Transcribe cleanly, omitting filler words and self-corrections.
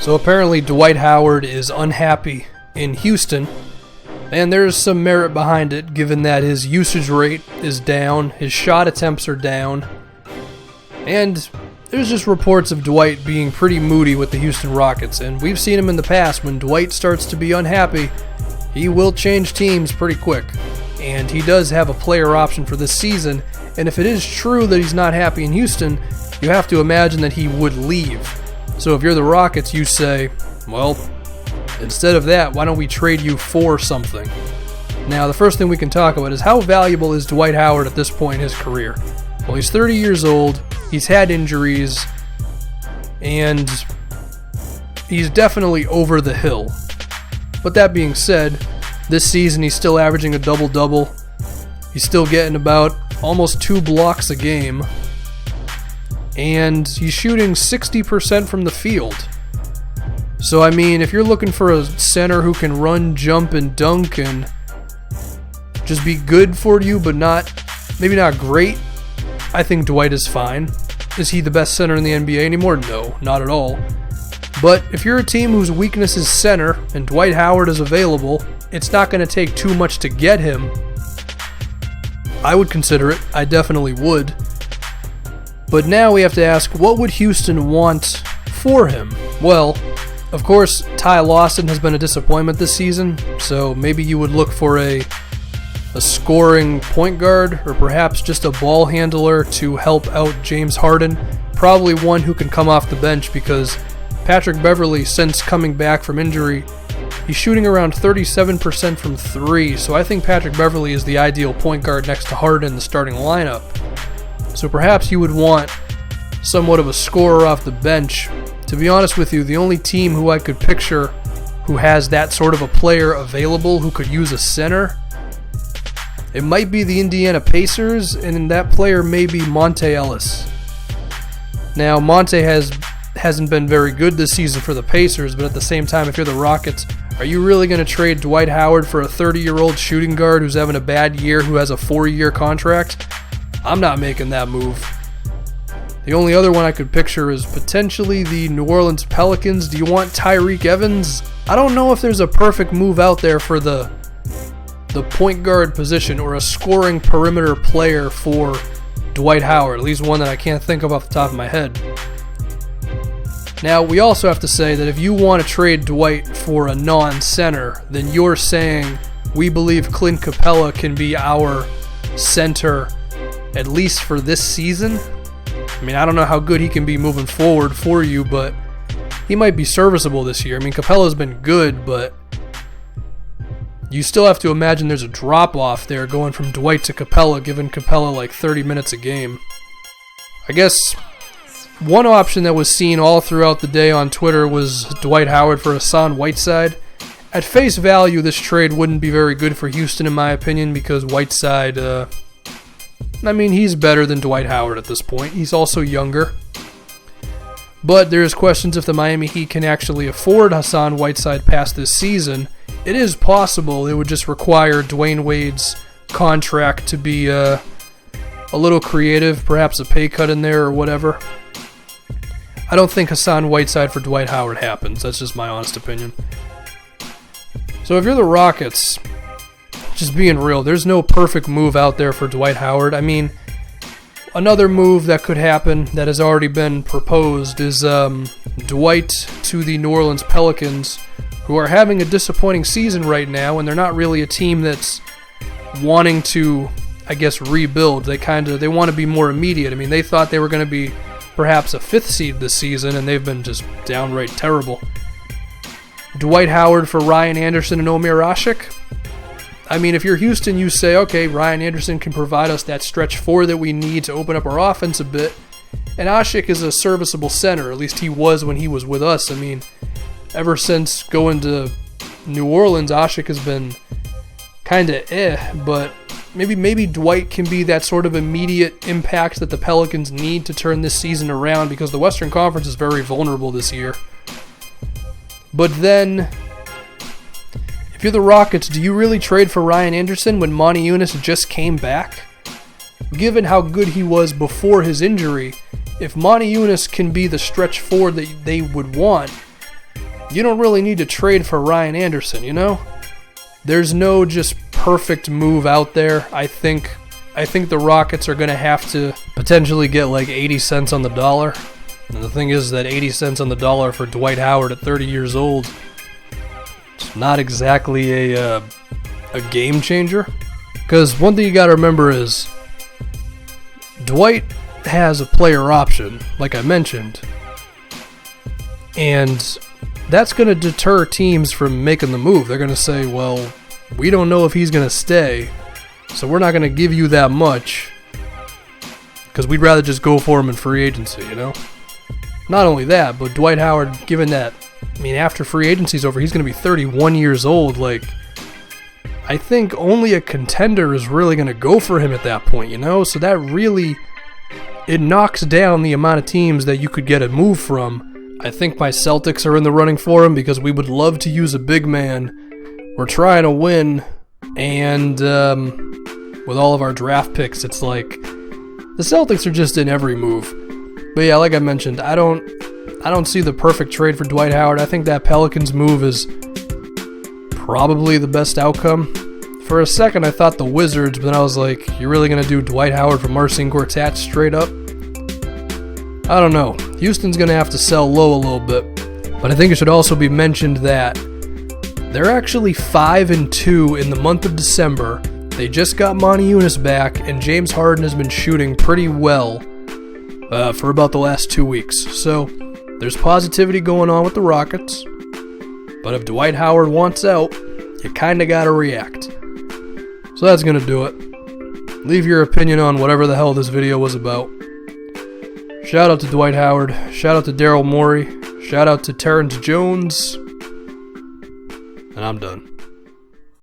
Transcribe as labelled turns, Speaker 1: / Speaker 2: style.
Speaker 1: So apparently Dwight Howard is unhappy in Houston, and there's some merit behind it given that his usage rate is down, his shot attempts are down, and there's just reports of Dwight being pretty moody with the Houston Rockets, and we've seen him in the past. When Dwight starts to be unhappy, he will change teams pretty quick, and he does have a player option for this season, and if it is true that he's not happy in Houston, you have to imagine that he would leave. So if you're the Rockets, you say, well, instead of that, why don't we trade you for something? Now, the first thing we can talk about is how valuable is Dwight Howard at this point in his career? Well, he's 30 years old, he's had injuries, and he's definitely over the hill. But that being said, this season he's still averaging a double-double. He's still getting about almost 2 blocks a game. And he's shooting 60% from the field. So, I mean, if you're looking for a center who can run, jump, and dunk and just be good for you, but maybe not great, I think Dwight is fine. Is he the best center in the NBA anymore? No, not at all. But if you're a team whose weakness is center and Dwight Howard is available, it's not going to take too much to get him. I would consider it. I definitely would. But now we have to ask, what would Houston want for him? Well, of course, Ty Lawson has been a disappointment this season, so maybe you would look for a scoring point guard, or perhaps just a ball handler to help out James Harden. Probably one who can come off the bench, because Patrick Beverley, since coming back from injury, he's shooting around 37% from 3, so I think Patrick Beverley is the ideal point guard next to Harden in the starting lineup. So perhaps you would want somewhat of a scorer off the bench. To be honest with you, the only team who I could picture who has that sort of a player available who could use a center, it might be the Indiana Pacers, and that player may be Monte Ellis. Now, Monte hasn't been very good this season for the Pacers, but at the same time, if you're the Rockets, are you really going to trade Dwight Howard for a 30-year-old shooting guard who's having a bad year, who has a 4-year contract? I'm not making that move. The only other one I could picture is potentially the New Orleans Pelicans. Do you want Tyreke Evans? I don't know if there's a perfect move out there for the point guard position or a scoring perimeter player for Dwight Howard, at least one that I can't think of off the top of my head. Now, we also have to say that if you want to trade Dwight for a non-center, then you're saying we believe Clint Capela can be our center at least for this season. I mean, I don't know how good he can be moving forward for you, but he might be serviceable this year. I mean, Capela's been good, but you still have to imagine there's a drop-off there going from Dwight to Capela, giving Capela like 30 minutes a game. I guess one option that was seen all throughout the day on Twitter was Dwight Howard for Hassan Whiteside. At face value, this trade wouldn't be very good for Houston, in my opinion, because Whiteside, he's better than Dwight Howard at this point. He's also younger. But there's questions if the Miami Heat can actually afford Hassan Whiteside past this season. It is possible. It would just require Dwayne Wade's contract to be a little creative, perhaps a pay cut in there or whatever. I don't think Hassan Whiteside for Dwight Howard happens. That's just my honest opinion. So if you're the Rockets, just being real, there's no perfect move out there for Dwight Howard. I mean, another move that could happen that has already been proposed is Dwight to the New Orleans Pelicans, who are having a disappointing season right now, and they're not really a team that's wanting to, I guess, rebuild. They want to be more immediate. I mean, they thought they were going to be perhaps a 5th seed this season, and they've been just downright terrible. Dwight Howard for Ryan Anderson and Omer Asik. I mean, if you're Houston, you say, okay, Ryan Anderson can provide us that stretch 4 that we need to open up our offense a bit. And Asik is a serviceable center, at least he was when he was with us. I mean, ever since going to New Orleans, Asik has been kind of but maybe Dwight can be that sort of immediate impact that the Pelicans need to turn this season around, because the Western Conference is very vulnerable this year. But then, if you're the Rockets, do you really trade for Ryan Anderson when Monty Eunice just came back? Given how good he was before his injury, if Monty Eunice can be the stretch 4 that they would want, you don't really need to trade for Ryan Anderson, you know? There's no just perfect move out there. I think the Rockets are going to have to potentially get like 80 cents on the dollar. And the thing is that 80 cents on the dollar for Dwight Howard at 30 years old, it's not exactly a game changer. Because one thing you got to remember is Dwight has a player option, like I mentioned. And that's going to deter teams from making the move. They're going to say, well, we don't know if he's going to stay, so we're not going to give you that much because we'd rather just go for him in free agency, you know? Not only that, but Dwight Howard, given that, I mean, after free agency's over, he's going to be 31 years old. Like, I think only a contender is really going to go for him at that point, you know? So that really, it knocks down the amount of teams that you could get a move from. I think my Celtics are in the running for him because we would love to use a big man. We're trying to win, and with all of our draft picks, it's like the Celtics are just in every move. But yeah, like I mentioned, I don't see the perfect trade for Dwight Howard. I think that Pelicans move is probably the best outcome. For a second, I thought the Wizards, but then I was like, you're really going to do Dwight Howard for Marcin Gortat straight up? I don't know. Houston's going to have to sell low a little bit. But I think it should also be mentioned that they're actually 5-2 in the month of December. They just got Monty Eunice back, and James Harden has been shooting pretty well for about the last 2 weeks. So there's positivity going on with the Rockets. But if Dwight Howard wants out, you kind of got to react. So that's going to do it. Leave your opinion on whatever the hell this video was about. Shout out to Dwight Howard. Shout out to Daryl Morey. Shout out to Terrence Jones. And I'm done.